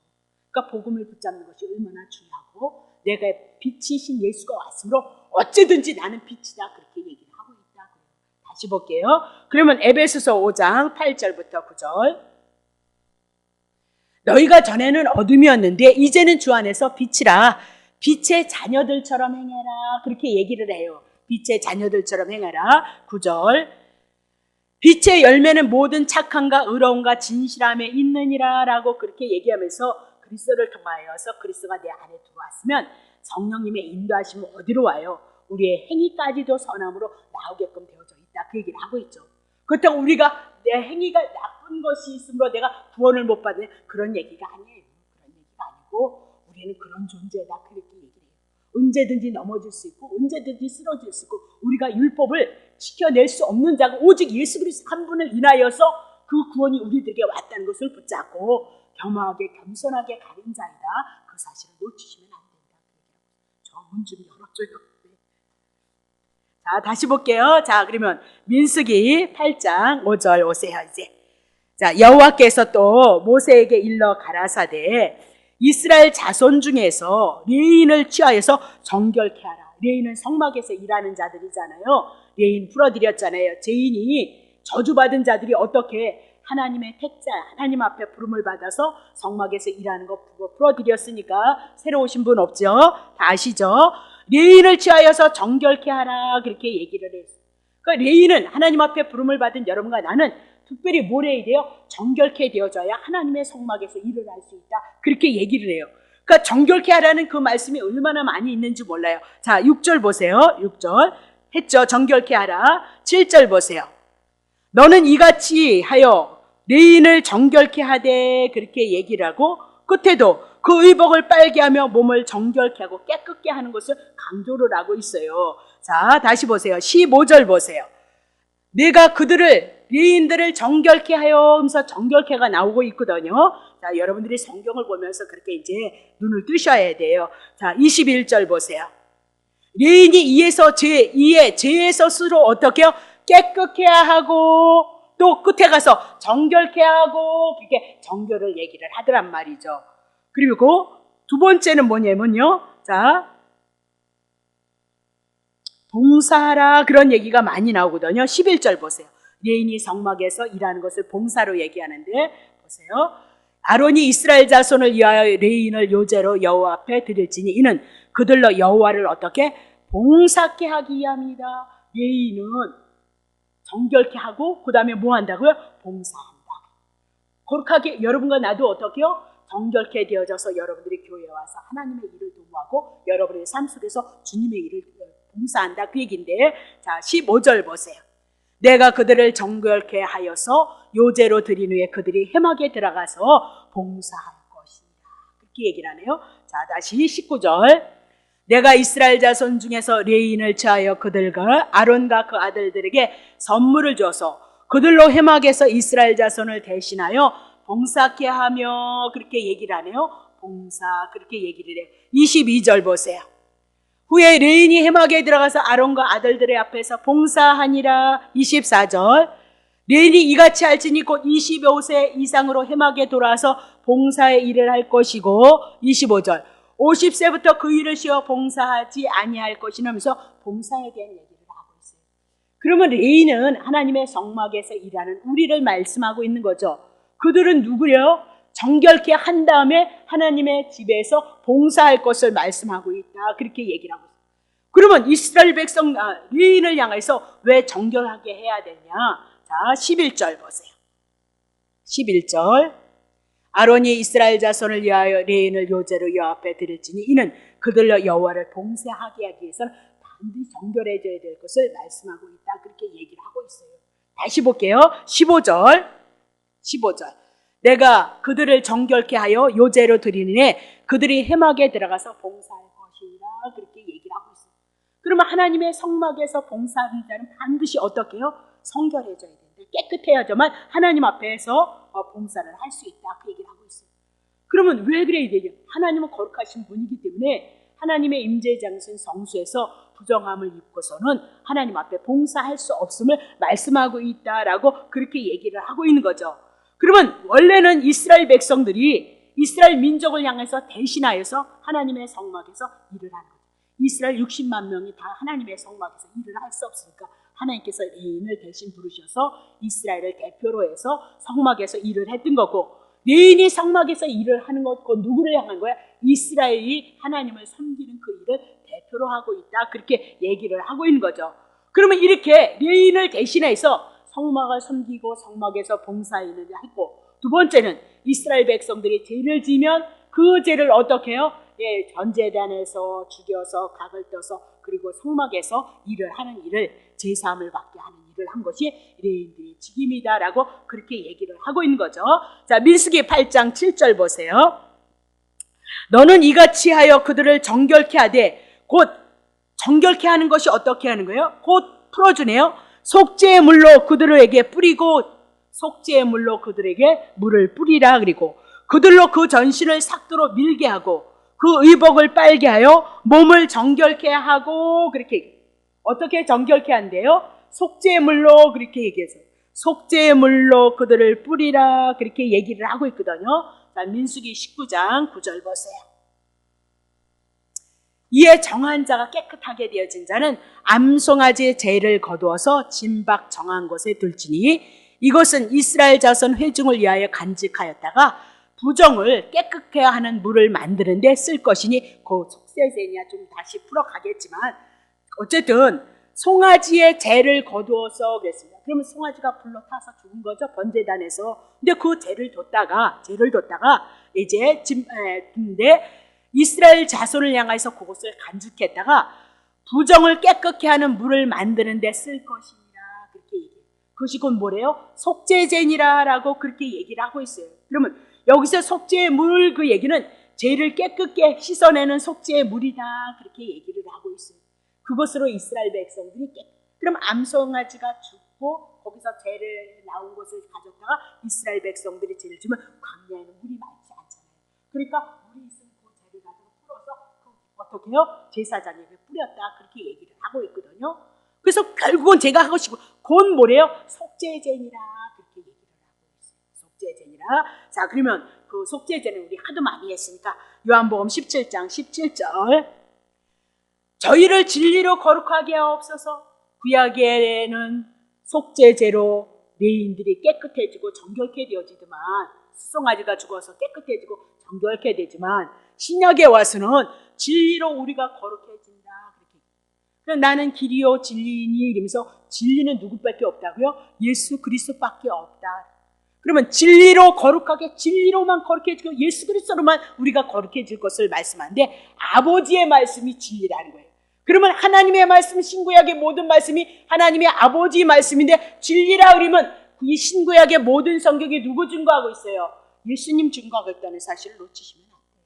그러니까 복음을 붙잡는 것이 얼마나 중요하고 내가 빛이신 예수가 왔으므로 어찌든지 나는 빛이다 그렇게 얘기를 하고 있다고요. 다시 볼게요. 그러면 에베소서 5장 8절부터 9절. 너희가 전에는 어둠이었는데 이제는 주 안에서 빛이라. 빛의 자녀들처럼 행해라. 그렇게 얘기를 해요. 빛의 자녀들처럼 행하라. 9절. 빛의 열매는 모든 착함과 의로움과 진실함에 있느니라 라고 그렇게 얘기하면서 그리스도를 통하여서 그리스도가 내 안에 들어왔으면 성령님의 인도하심은 어디로 와요? 우리의 행위까지도 선함으로 나오게끔 되어져 있다. 그 얘기를 하고 있죠. 그렇다고 우리가 내 행위가 나쁜 것이 있으므로 내가 구원을 못 받는 그런 얘기가 아니에요. 그런 얘기가 아니고 우리는 그런 존재다. 그렇게 얘기를 해요. 언제든지 넘어질 수 있고 언제든지 쓰러질 수 있고 우리가 율법을 지켜낼 수 없는 자가 오직 예수 그리스도 한 분을 인하여서 그 구원이 우리들에게 왔다는 것을 붙잡고 겸허하게 겸손하게 가린 자이다. 그 사실을 놓치시면 안 된다. 저 문 좀 열어줘요. 자, 다시 볼게요. 자, 그러면 민수기 8장 5절 오세요, 이제. 자, 여호와께서 또 모세에게 일러 가라사대 이스라엘 자손 중에서 레인을 취하여서 정결케 하라. 레인은 성막에서 일하는 자들이잖아요. 레인 풀어드렸잖아요. 죄인이 저주받은 자들이 어떻게 하나님의 택자, 하나님 앞에 부름을 받아서 성막에서 일하는 거 풀어드렸으니까 새로 오신 분 없죠? 다 아시죠? 레인을 취하여서 정결케 하라 그렇게 얘기를 했어요. 그러니까 레인은 하나님 앞에 부름을 받은 여러분과 나는 특별히 뭘 해야 돼요? 정결케 되어져야 하나님의 성막에서 일을 할 수 있다 그렇게 얘기를 해요. 그러니까 정결케 하라는 그 말씀이 얼마나 많이 있는지 몰라요. 자, 6절 보세요. 6절 했죠. 정결케 하라. 7절 보세요. 너는 이같이 하여 레인을 정결케 하되 그렇게 얘기를 하고 끝에도 그 의복을 빨게 하며 몸을 정결케 하고 깨끗게 하는 것을 강조를 하고 있어요. 자, 다시 보세요. 15절 보세요. 내가 그들을 레인들을 정결케 하여 하면서 정결케가 나오고 있거든요. 자, 여러분들이 성경을 보면서 그렇게 이제 눈을 뜨셔야 돼요. 자, 21절 보세요. 레인이 이에서 죄에서 스스로 어떻게 해요? 깨끗해야 하고 또 끝에 가서 정결케 하고 그렇게 정결을 얘기를 하더란 말이죠. 그리고 두 번째는 뭐냐면요. 자, 봉사하라 그런 얘기가 많이 나오거든요. 11절 보세요. 레인이 성막에서 일하는 것을 봉사로 얘기하는데 보세요. 아론이 이스라엘 자손을 위하여 레인을 요제로 여호와 앞에 드릴지니 이는 그들로 여호와를 어떻게 봉사케 하기 위함이다. 레인은 정결케 하고 그 다음에 뭐 한다고요? 봉사한다. 거룩하게 여러분과 나도 어떻게요? 정결케 되어져서 여러분들이 교회에 와서 하나님의 일을 도모하고 여러분의 삶 속에서 주님의 일을 봉사한다 그 얘기인데 자 15절 보세요. 내가 그들을 정결케 하여서 요제로 드린 후에 그들이 해막에 들어가서 봉사할 것이다 그렇게 얘기를 하네요. 자 다시 19절 내가 이스라엘 자손 중에서 레인을 취하여 그들과 아론과 그 아들들에게 선물을 줘서 그들로 해막에서 이스라엘 자손을 대신하여 봉사케 하며 그렇게 얘기를 하네요. 봉사 그렇게 얘기를 해요. 22절 보세요. 후에 레인이 해막에 들어가서 아론과 아들들의 앞에서 봉사하니라. 24절 레인이 이같이 할지니 곧 25세 이상으로 해막에 돌아와서 봉사의 일을 할 것이고 25절 50세부터 그 일을 쉬어 봉사하지 아니할 것이라면서 봉사에 대한 얘기를 하고 있어요. 그러면 레위는 하나님의 성막에서 일하는 우리를 말씀하고 있는 거죠. 그들은 누구래요? 정결케 한 다음에 하나님의 집에서 봉사할 것을 말씀하고 있다. 그렇게 얘기를 하고 있어요. 그러면 이스라엘 백성 레위인을 향해서 왜 정결하게 해야 되냐? 자, 11절 보세요. 11절. 아론이 이스라엘 자손을 위하여 레위인을 요제로 여호와 앞에 드릴지니 이는 그들로 여호와를 봉사하게 하기 위해서는 반드시 정결해져야 될 것을 말씀하고 있다. 그렇게 얘기를 하고 있어요. 다시 볼게요. 15절. 내가 그들을 정결케 하여 요제로 드리니 그들이 회막에 들어가서 봉사할 것이라. 그렇게 얘기를 하고 있어요. 그러면 하나님의 성막에서 봉사하는 자는 반드시 어떻게 해요? 성결해져야 된다. 깨끗해야지만 하나님 앞에서 봉사를 할 수 있다. 그 얘기를 하고 있어요. 그러면 왜 그래야 되냐? 하나님은 거룩하신 분이기 때문에 하나님의 임재 장소인 성수에서 부정함을 입고서는 하나님 앞에 봉사할 수 없음을 말씀하고 있다라고 그렇게 얘기를 하고 있는 거죠. 그러면 원래는 이스라엘 백성들이 이스라엘 민족을 향해서 대신하여서 하나님의 성막에서 일을 하는 거죠. 이스라엘 60만 명이 다 하나님의 성막에서 일을 할 수 없으니까 하나님께서 레위인을 대신 부르셔서 이스라엘을 대표로 해서 성막에서 일을 했던 거고, 레위인이 성막에서 일을 하는 것, 그 누구를 향한 거야? 이스라엘이 하나님을 섬기는 그 일을 대표로 하고 있다. 그렇게 얘기를 하고 있는 거죠. 그러면 이렇게 레위인을 대신해서 성막을 섬기고 성막에서 봉사일을 했고, 두 번째는 이스라엘 백성들이 죄를 지면 그 죄를 어떻게 해요? 전제단에서 죽여서 각을 떠서 그리고 성막에서 일을 하는 일을 제사함을 받게 하는 일을 한 것이 레위인들의 직임이다라고 그렇게 얘기를 하고 있는 거죠. 자, 민수기 8장 7절 보세요. 너는 이같이 하여 그들을 정결케 하되, 곧 정결케 하는 것이 어떻게 하는 거예요? 곧 풀어주네요. 속죄의 물로 그들에게 뿌리고, 속죄의 물로 그들에게 물을 뿌리라. 그리고 그들로 그 전신을 삭도로 밀게 하고 그 의복을 빨게 하여 몸을 정결케 하고, 그렇게 어떻게 정결케 한대요? 속죄의 물로, 그렇게 얘기해서 속죄의 물로 그들을 뿌리라. 그렇게 얘기를 하고 있거든요. 자, 민수기 19장 9절 보세요. 이에 정한 자가 깨끗하게 되어진 자는 암송아지의 죄를 거두어서 진박 정한 곳에 둘지니 이것은 이스라엘 자손 회중을 위하여 간직하였다가 부정을 깨끗게 하는 물을 만드는 데 쓸 것이니, 그 속죄제냐 좀 다시 풀어가겠지만 어쨌든 송아지의 죄를 거두어서 그랬습니다. 그러면 송아지가 불러 타서 죽은 거죠, 번제단에서. 근데 그 죄를 뒀다가 이제 근데 이스라엘 자손을 향해서 그것을 간직했다가 부정을 깨끗게 하는 물을 만드는 데 쓸 것이니라. 그렇게 얘기해요. 그것이 곧 뭐래요? 속죄제니라라고 그렇게 얘기를 하고 있어요. 그러면 여기서 속죄의 물, 그 얘기는 죄를 깨끗게 씻어내는 속죄의 물이다. 그렇게 얘기를 하고 있어요. 그것으로 이스라엘 백성들이 그럼 암송아지가 죽고 거기서 죄를 나온 것을 가져다가 이스라엘 백성들이 죄를 지면 광야에는 물이 많지 않잖아요. 그러니까 물이 있으면 그 죄를 가지고 풀어서 어떻게 해요? 제사장에게 뿌렸다. 그렇게 얘기를 하고 있거든요. 그래서 결국은 제가 하고 싶고, 그건 뭐래요? 속죄제니라. 그렇게 얘기를 하고 있어요. 속죄제니라. 자, 그러면 그 속죄제는 우리 하도 많이 했으니까 요한복음 17장 17절. 저희를 진리로 거룩하게 하옵소서. 구약에는 속죄제로 레위인들이 깨끗해지고 정결케 되어지지만, 수송아지가 죽어서 깨끗해지고 정결케 되지만, 신약에 와서는 진리로 우리가 거룩해진다. 그렇게. 나는 길이요 진리이니 이러면서 진리는 누구밖에 없다고요? 예수 그리스도밖에 없다. 그러면 진리로 거룩하게, 진리로만 거룩해지고 예수 그리스도로만 우리가 거룩해질 것을 말씀하는데, 아버지의 말씀이 진리라는 거예요. 그러면 하나님의 말씀, 신구약의 모든 말씀이 하나님의 아버지의 말씀인데 진리라 그러면 이 신구약의 모든 성경이 누구 증거하고 있어요? 예수님 증거하고 있다는 사실을 놓치시면 안 돼요.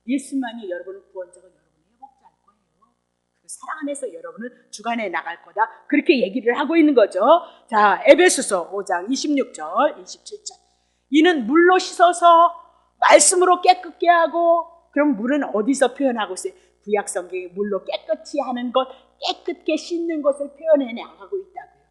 예수만이 여러분의 구원자가 여러분의 회복자일 거예요. 그 사랑 안에서 여러분은 주간에 나갈 거다. 그렇게 얘기를 하고 있는 거죠. 자, 에베소서 5장 26절 27절. 이는 물로 씻어서 말씀으로 깨끗게 하고, 그럼 물은 어디서 표현하고 있어요? 구약 성경이 물로 깨끗이 하는 것, 깨끗게 씻는 것을 표현해 나가고 있다고요.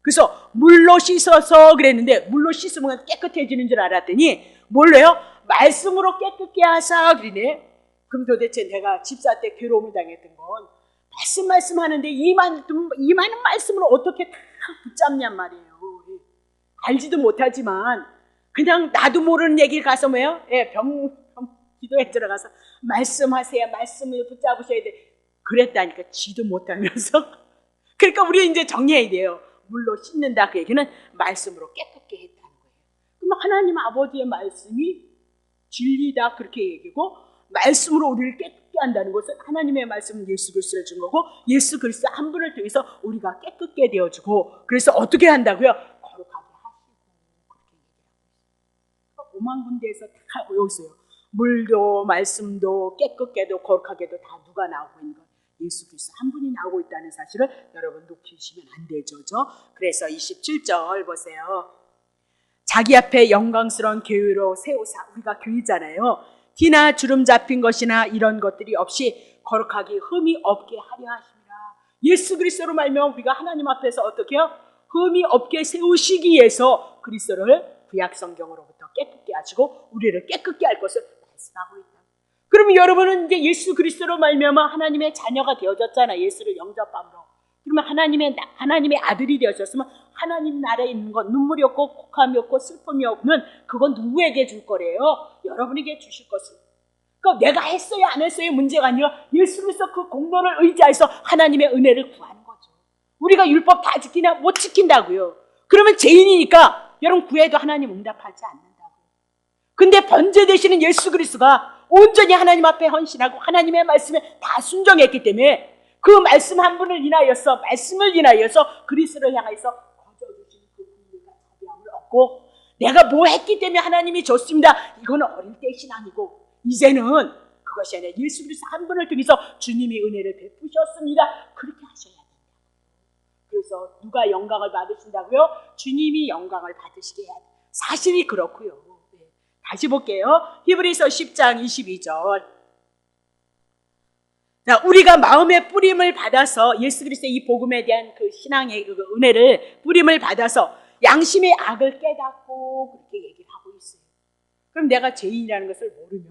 그래서 물로 씻어서 그랬는데, 물로 씻으면 깨끗해지는 줄 알았더니 뭘로요? 말씀으로 깨끗게 하사 그러네. 그럼 도대체 내가 집사 때 괴로움을 당했던 건 말씀 하는데 이 많은 말씀을 어떻게 다 붙잡냔 말이에요. 알지도 못하지만 그냥 나도 모르는 얘기를 가서 뭐예요? 기도에 들어가서 말씀하세요. 말씀을 붙잡으셔야 돼. 그랬다니까 지도 못하면서. 그러니까 우리 이제 정리해야 돼요. 물로 씻는다 그 얘기는 말씀으로 깨끗게 했다는 거예요. 그럼 하나님 아버지의 말씀이 진리다 그렇게 얘기고, 말씀으로 우리를 깨끗게 한다는 것은 하나님의 말씀은 예수 그리스도를 준 거고, 예수 그리스도 한 분을 통해서 우리가 깨끗게 되어주고, 그래서 어떻게 한다고요? 거룩하게 하시고 그렇게 얘기하고 있어요. 5만 군데에서 다 외우세요. 물도 말씀도 깨끗게도 거룩하게도 다 누가 나오고 있는 것? 예수 그리스도 한 분이 나오고 있다는 사실을 여러분 놓치시면 안 되죠. 그래서 27절 보세요. 자기 앞에 영광스러운 교회로 세우사. 우리가 교회잖아요. 티나 주름 잡힌 것이나 이런 것들이 없이 거룩하게 흠이 없게 하려 하심이라. 예수 그리스도로 말미암아 우리가 하나님 앞에서 어떻게 해요? 흠이 없게 세우시기 위해서 그리스도를 구약 성경으로부터 깨끗게 하시고 우리를 깨끗게 할 것을 말씀하고 있다. 그러면 여러분은 이제 예수 그리스도로 말미암아 하나님의 자녀가 되어졌잖아요. 예수를 영접함으로. 그러면 하나님의 아들이 되어졌으면 하나님 나라에 있는 건 눈물이 없고 곡함이 없고 슬픔이 없는 그건 누구에게 줄 거래요? 여러분에게 주실 것을. 그러니까 내가 했어요 안 했어요 문제가 아니라 예수 그리스도 그 공로를 의지해서 하나님의 은혜를 구하는 거죠. 우리가 율법 다 지키나 못 지킨다고요. 그러면 죄인이니까 여러분 구해도 하나님 응답하지 않는다고요. 근데 번제 되시는 예수 그리스도가 온전히 하나님 앞에 헌신하고 하나님의 말씀에 다 순종했기 때문에 그 말씀 한 분을 인하여서 말씀을 인하여서 그리스도를 향해서 거저주신 그 분리가 자비함을 얻고 내가 뭐 했기 때문에 하나님이 줬습니다. 이거는 어릴 때 신앙이고 이제는 그것이 아니라 예수 그리스도 한 분을 통해서 주님이 은혜를 베푸셨습니다. 그렇게 하셔야 된다. 그래서 누가 영광을 받으신다고요? 주님이 영광을 받으시게 해야 돼요. 사실이 그렇고요. 다시 볼게요. 히브리서 10장 22절. 자, 우리가 마음의 뿌림을 받아서 예수 그리스도의 이 복음에 대한 그 신앙의 그 은혜를 뿌림을 받아서 양심의 악을 깨닫고 그렇게 얘기를 하고 있어요. 그럼 내가 죄인이라는 것을 모르면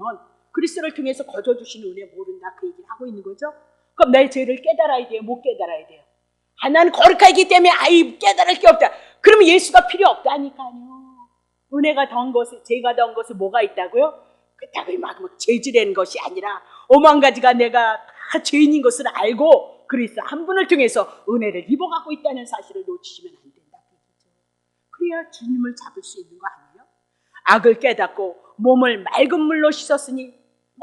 그리스도를 통해서 거저주신 은혜 모른다 그 얘기를 하고 있는 거죠. 그럼 내 죄를 깨달아야 돼요? 못 깨달아야 돼요? 나는 거룩하기 때문에 깨달을 게 없다. 그러면 예수가 필요 없다니까요. 은혜가 더한 것에 죄가 더한 것에 뭐가 있다고요? 그렇다고 막 죄지라는 것이 아니라 오만 가지가 내가 다 죄인인 것을 알고 그리스도 한 분을 통해서 은혜를 입어가고 있다는 사실을 놓치시면 안 된다. 그래야 주님을 잡을 수 있는 거 아니에요? 악을 깨닫고 몸을 맑은 물로 씻었으니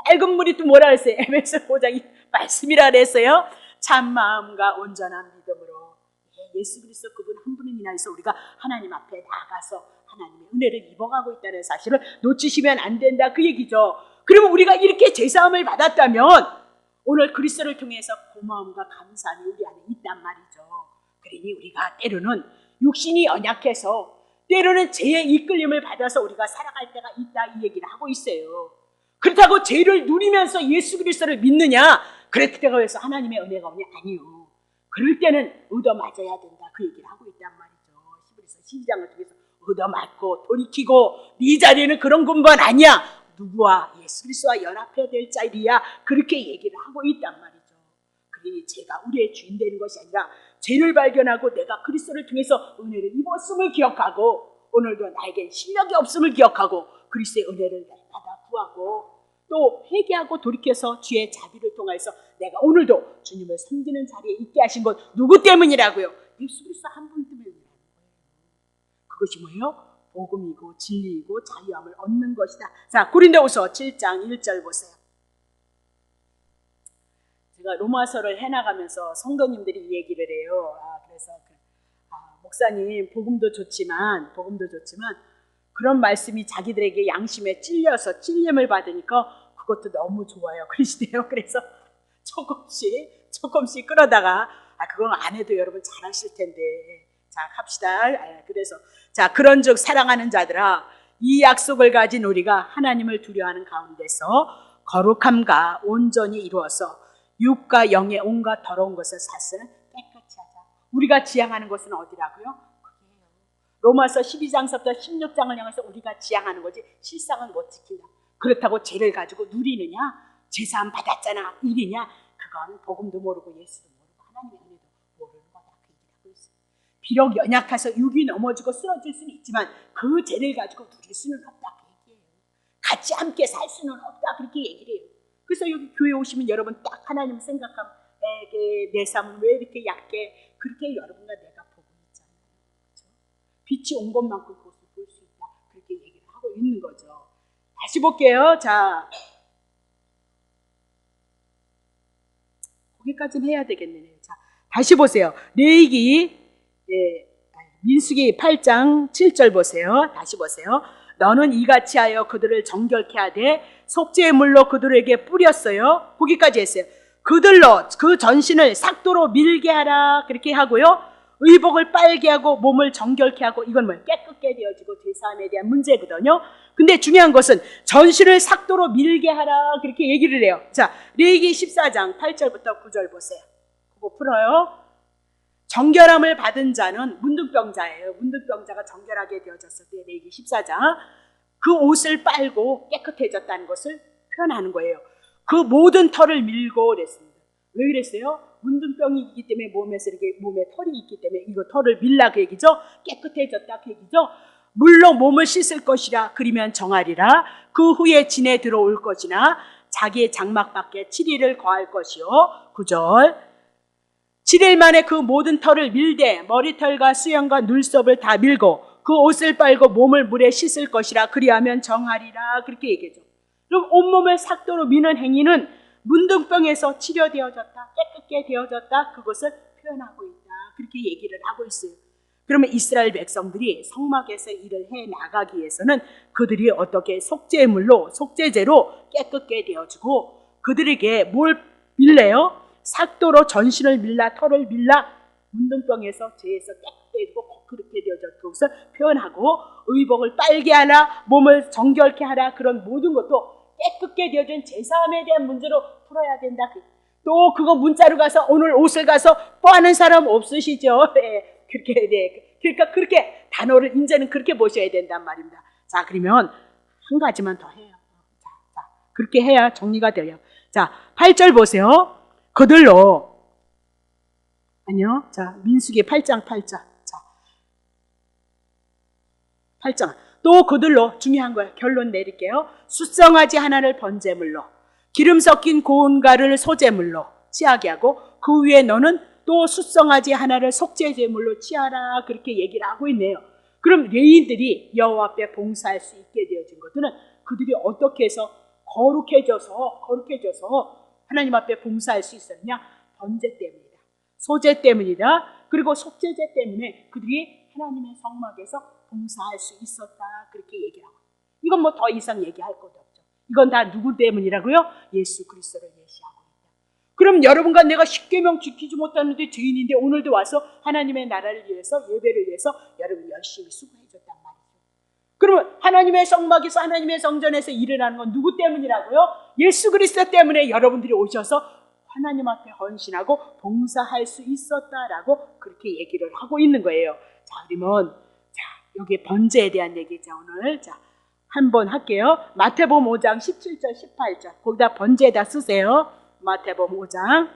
맑은 물이 또 뭐라 했어요? 에베소 5장이 말씀이라 그랬어요. 참 마음과 온전한 믿음으로 예수 그리스도 그분 한 분을 인하여서 우리가 하나님 앞에 나가서 하나님의 은혜를 입어가고 있다는 사실을 놓치시면 안 된다 그 얘기죠. 그러면 우리가 이렇게 제사함을 받았다면 오늘 그리스도를 통해서 고마움과 감사함이 우리 안에 있단 말이죠. 그러니 우리가 때로는 육신이 연약해서 때로는 죄의 이끌림을 받아서 우리가 살아갈 때가 있다 이 얘기를 하고 있어요. 그렇다고 죄를 누리면서 예수 그리스도를 믿느냐? 그렇다고 해서 하나님의 은혜가 오냐? 아니요. 그럴 때는 얻어맞아야 된다 그 얘기를 하고 있단 말이죠. 히브리서 12장을 통해서 얻어맞고 돌이키고 네 자리에는 그런 군번 아니야. 누구와? 예수 그리스도와 연합해야 될 자리야. 그렇게 얘기를 하고 있단 말이죠. 그러니 죄가 우리의 주인 되는 것이 아니라 죄를 발견하고 내가 그리스도를 통해서 은혜를 입었음을 기억하고 오늘도 나에겐 실력이 없음을 기억하고 그리스도의 은혜를 받아 구하고 또 회개하고 돌이켜서 주의 자비를 통해서 내가 오늘도 주님을 섬기는 자리에 있게 하신 것 누구 때문이라고요? 예수 그리스도 한 분 때문이라는 거예요. 그것이 뭐예요? 복음이고 진리이고 자유함을 얻는 것이다. 자, 고린도후서 7장 1절 보세요. 제가 로마서를 해나가면서 성도님들이 이 얘기를 해요. 그래서 목사님 복음도 좋지만 그런 말씀이 자기들에게 양심에 찔려서 찔림을 받으니까 그것도 너무 좋아요. 그러시대요. 그래서 조금씩 끌어다가 그건 안 해도 여러분 잘하실 텐데 자 합시다. 그래서 자 그런즉 사랑하는 자들아 이 약속을 가진 우리가 하나님을 두려워하는 가운데서 거룩함과 온전히 이루어서 육과 영의 온갖 더러운 것을 사스는 깨끗이 하자. 우리가 지향하는 것은 어디라고요? 그게요. 로마서 12장서부터 16장을 향해서 우리가 지향하는 거지 실상은 못 지킨다. 그렇다고 죄를 가지고 누리느냐? 제사함 받았잖아. 일이냐? 그건 복음도 모르고 예수도 모르고 하나님의 은혜도 모르는 거다 그 얘기를 하고 있어요. 비록 연약해서 육이 넘어지고 쓰러질 수는 있지만 그 죄를 가지고 누릴 수는 없다 그 얘기예요. 같이 함께 살 수는 없다 그렇게 얘기를 해요. 그래서 여기 교회 오시면 여러분 딱 하나님 생각하면 내 삶은 왜 이렇게 약해? 그렇게 여러분과 내가 보고 있잖아요. 그렇죠? 빛이 온 것만큼 그것을 볼 수 있다 그렇게 얘기를 하고 있는 거죠. 다시 볼게요. 자, 거기까지는 해야 되겠네요. 자, 다시 보세요. 레위기 민수기 8장 7절 보세요. 다시 보세요. 너는 이같이 하여 그들을 정결케 하되 속죄의 물로 그들에게 뿌렸어요. 거기까지 했어요. 그들로 그 전신을 삭도로 밀게 하라 그렇게 하고요. 의복을 빨게 하고 몸을 정결케 하고 이건 뭐예요? 깨끗게 되어지고 죄사함에 대한 문제거든요. 근데 중요한 것은 전신을 삭도로 밀게 하라 그렇게 얘기를 해요. 자, 레위기 14장 8절부터 9절 보세요. 그거 풀어요. 정결함을 받은 자는 문둥병자예요. 문둥병자가 정결하게 되어졌을 때 레위기 14장 그 옷을 빨고 깨끗해졌다는 것을 표현하는 거예요. 그 모든 털을 밀고 그랬습니다. 왜 그랬어요? 문둥병이 있기 때문에 몸에서 이렇게 몸에 털이 있기 때문에 이거 털을 밀라 그 얘기죠. 깨끗해졌다 그 얘기죠. 물로 몸을 씻을 것이라 그리면 정하리라. 그 후에 진에 들어올 것이나 자기의 장막 밖에 7일을 거할 것이요. 9절 7일 만에 그 모든 털을 밀되 머리털과 수염과 눈썹을 다 밀고 그 옷을 빨고 몸을 물에 씻을 것이라 그리하면 정하리라 그렇게 얘기하죠. 그럼 온몸을 삭도로 미는 행위는 문둥병에서 치료되어졌다, 깨끗게 되어졌다 그것을 표현하고 있다 그렇게 얘기를 하고 있어요. 그러면 이스라엘 백성들이 성막에서 일을 해나가기 위해서는 그들이 어떻게 속죄물로 속죄제로 깨끗게 되어지고 그들에게 뭘 밀래요? 삭도로 전신을 밀라 털을 밀라 문둥병에서 죄에서 깨끗해지고 그렇게 되어졌다 그것을 표현하고 의복을 빨게 하라 몸을 정결케 하라 그런 모든 것도 깨끗게 되어진 제사함에 대한 문제로 풀어야 된다. 또 그거 문자로 가서 오늘 옷을 가서 뽀하는 사람 없으시죠? 네, 그렇게 네. 그러니까 그렇게 단어를 이제는 그렇게 보셔야 된단 말입니다. 자, 그러면 한 가지만 더 해요. 자, 그렇게 해야 정리가 돼요. 자, 8절 보세요. 그들로 아니요. 자, 민수기 8장 8절. 자, 8장. 또 그들로 중요한 거예요. 결론 내릴게요. 숫성아지 하나를 번제물로 기름 섞인 고운 가루를 소제물로 취하게 하고 그 위에 너는 또 숫성아지 하나를 속죄제물로 취하라 그렇게 얘기를 하고 있네요. 그럼 레위인들이 여호와 앞에 봉사할 수 있게 되어진 것들은 그들이 어떻게 해서 거룩해져서 하나님 앞에 봉사할 수 있었냐? 번제 때문이다. 소제 때문이다. 그리고 속죄제 때문에 그들이 하나님의 성막에서 봉사할 수 있었다 그렇게 얘기를 하고 이건 뭐 더 이상 얘기할 것도 없죠. 이건 다 누구 때문이라고요? 예수 그리스도를 예시하고 있다. 그럼 여러분과 내가 십계명 지키지 못하는데 죄인인데 오늘도 와서 하나님의 나라를 위해서 예배를 위해서 여러분 열심히 수고해줬단 말이죠. 그러면 하나님의 성막에서 하나님의 성전에서 일을 하는 건 누구 때문이라고요? 예수 그리스도 때문에 여러분들이 오셔서 하나님 앞에 헌신하고 봉사할 수 있었다라고 그렇게 얘기를 하고 있는 거예요. 자, 그러면 여기 번제에 대한 얘기죠 오늘. 자, 한번 할게요. 마태복음 5장 17절 18절 거기다 번제에다 쓰세요. 마태복음 5장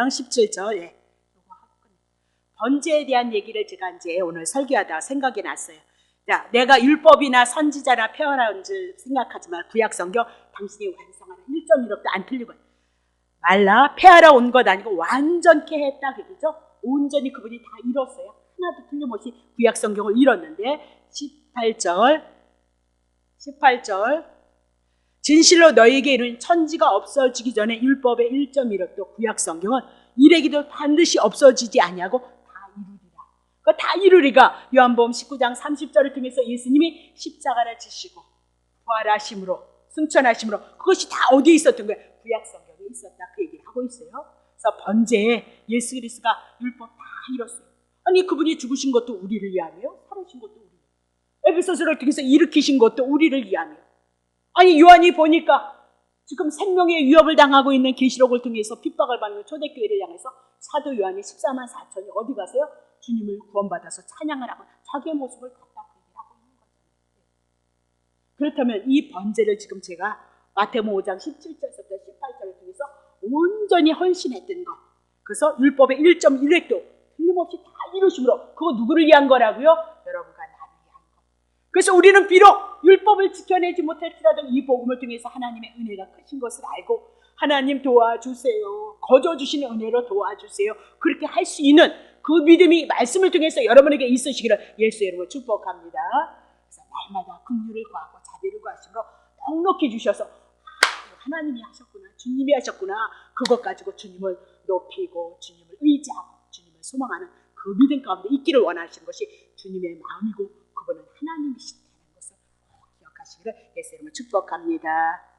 17절 예. 번제에 대한 얘기를 제가 이제 오늘 설교하다 생각이 났어요. 자, 내가 율법이나 선지자나 폐허라는 줄 생각하지 마. 구약 성경 당신이 완성하라 1.1억도 안 틀리고 말라 폐하러 온 것 아니고 완전케 했다 그러죠. 온전히 그분이 다 이뤘어요. 하나도 틀림없이 구약 성경을 이뤘는데 18절 진실로 너희에게 이르는 천지가 없어지기 전에 율법의 1.1억도 구약 성경은 이래기도 반드시 없어지지 아니하고 다 이루리라. 그러니까 다 이루리가 요한복음 19장 30절을 통해서 예수님이 십자가를 지시고 부활하심으로 승천하심으로 그것이 다 어디에 있었던 거예요? 구약 성경에 있었다 그 얘기를 하고 있어요. 그래서 번제에 예수 그리스도가 율법 다 이뤘어요. 아니 그분이 죽으신 것도 우리를 위함이요. 살으신 것도 우리를 에베소서를 통해서 일으키신 것도 우리를 위함이요. 아니 요한이 보니까 지금 생명의 위협을 당하고 있는 계시록을 통해서 핍박을 받는 초대교회를 향해서 사도 요한이 14만 4천이 어디 가세요? 주님을 구원받아서 찬양을 하고 자기의 모습을 갖다 하고 있는 거잖아요. 그렇다면 이 번제를 지금 제가 마태복음 5장 17절부터 18절을 통해서 온전히 헌신했던 것. 그래서 율법의 1.1획도 틀림없이 다 이루심으로 그거 누구를 위한 거라고요? 여러분과 나를 위한 것. 그래서 우리는 비록 율법을 지켜내지 못할지라도 이 복음을 통해서 하나님의 은혜가 크신 것을 알고 하나님 도와주세요. 거저주시는 은혜로 도와주세요. 그렇게 할 수 있는 그 믿음이 말씀을 통해서 여러분에게 있으시기를 예수 이름으로 축복합니다. 그래서 날마다 긍휼을 구하고 자비를 구하심으로 넉넉히 주셔서 하나님이 하셨구나, 주님이 하셨구나, 그것 가지고 주님을 높이고 주님을 의지하고 주님을 소망하는 그 믿음 가운데 있기를 원하시는 것이 주님의 마음이고 그분은 하나님이시다는 것을 꼭 기억하시기를 예수 이름으로 축복합니다.